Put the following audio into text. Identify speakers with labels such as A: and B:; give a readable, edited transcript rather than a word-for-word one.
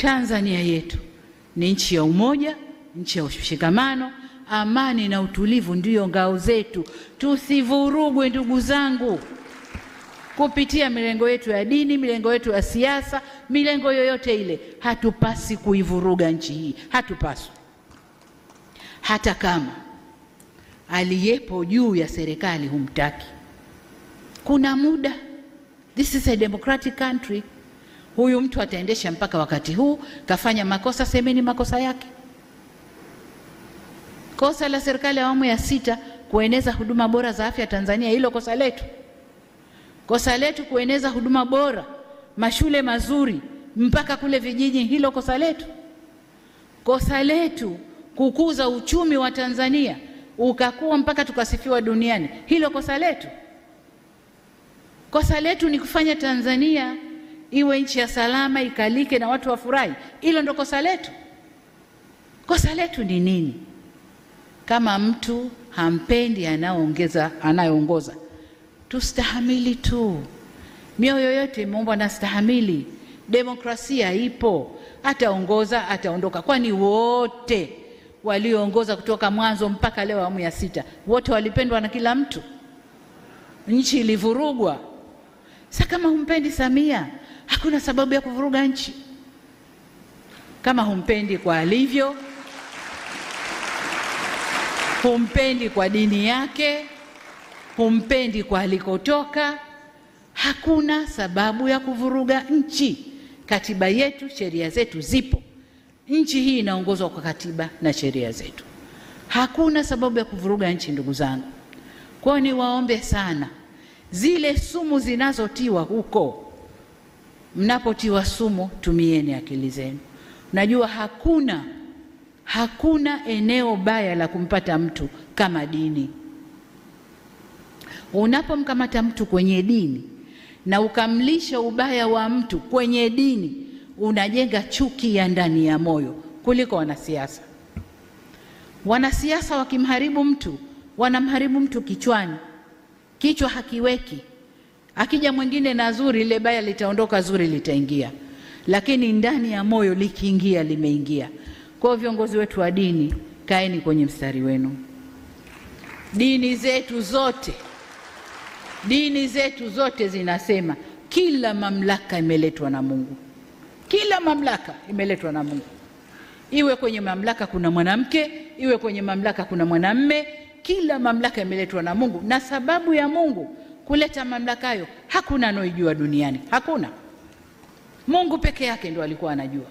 A: Tanzania yetu ni nchi ya umoja, nchi ya ushikamano, amani na utulivu ndio ngao zetu. Tusivurugwe ndugu zangu kupitia milengo yetu ya dini, milengo yetu ya siasa, milengo yoyote ile. Hatupasi kuivuruga nchi hii, hatupaswi. Hata kama aliyepo juu ya serikali humtaki. Kuna muda, this is a democratic country. Huyu mtu ataendesha mpaka wakati huu, kafanya makosa, semeni makosa yake. Kosa la serikali ya awamu ya 6 kueneza huduma bora za afya Tanzania, hilo kosa letu. Kosa letu kueneza huduma bora, mashule mazuri mpaka kule vijiji, hilo kosa letu. Kosa letu kukuza uchumi wa Tanzania ukakuwa mpaka tukasifiwa duniani, hilo kosa letu. Kosa letu ni kufanya Tanzania iwe nchi ya salama, ikalike na watu wafurahi, hilo ndo kosa letu. Kosa letu ni nini? Kama mtu hampendi anayeongoza, tustahamili tu. Mioyo yote imeumbwa na stahamili. Demokrasia ipo, ataongoza, ataondoka. Kwani wote walioongoza kutoka mwanzo mpaka leo awamu ya 6 wote walipendwa na kila mtu? Nchi ilivurugwa. Sasa kama humpendi Samia, hakuna sababu ya kuvuruga nchi. Kama humpendi kwa alivyo, humpendi kwa dini yake, humpendi kwa alikotoka, hakuna sababu ya kuvuruga nchi. Katiba yetu, sheria zetu zipo. Nchi hii inaongozwa kwa katiba na sheria zetu. Hakuna sababu ya kuvuruga nchi ndugu zangu. Kwa ni waombe sana, zile sumu zinazotiwa huko, mnapotiwa sumu tumieni akili zenu. Najua hakuna eneo baya la kumpata mtu kama dini. Unapomkamata mtu kwenye dini na ukamlisha ubaya wa mtu kwenye dini, unajenga chuki ya ndani ya moyo kuliko wanasiasa. Wanasiasa wakimharibu mtu, wanamharibu mtu kichwani. Kichwa hakiweki. Akija mwingine na zuri, ile baya litaondoka, zuri litaingia. Lakini ndani ya moyo likiingia, limeingia. Kwa viongozi wetu wa dini, kaeni kwenye mstari wenu. Dini zetu zote zinasema kila mamlaka imeletwa na Mungu. Kila mamlaka imeletwa na Mungu. Iwe kwenye mamlaka kuna mwanamke, iwe kwenye mamlaka kuna mwanamume, kila mamlaka imeletwa na Mungu. Na sababu ya Mungu kuleta mamlaka hayo, hakuna anayejua duniani. Hakuna. Mungu peke yake ndo alikuwa anajua.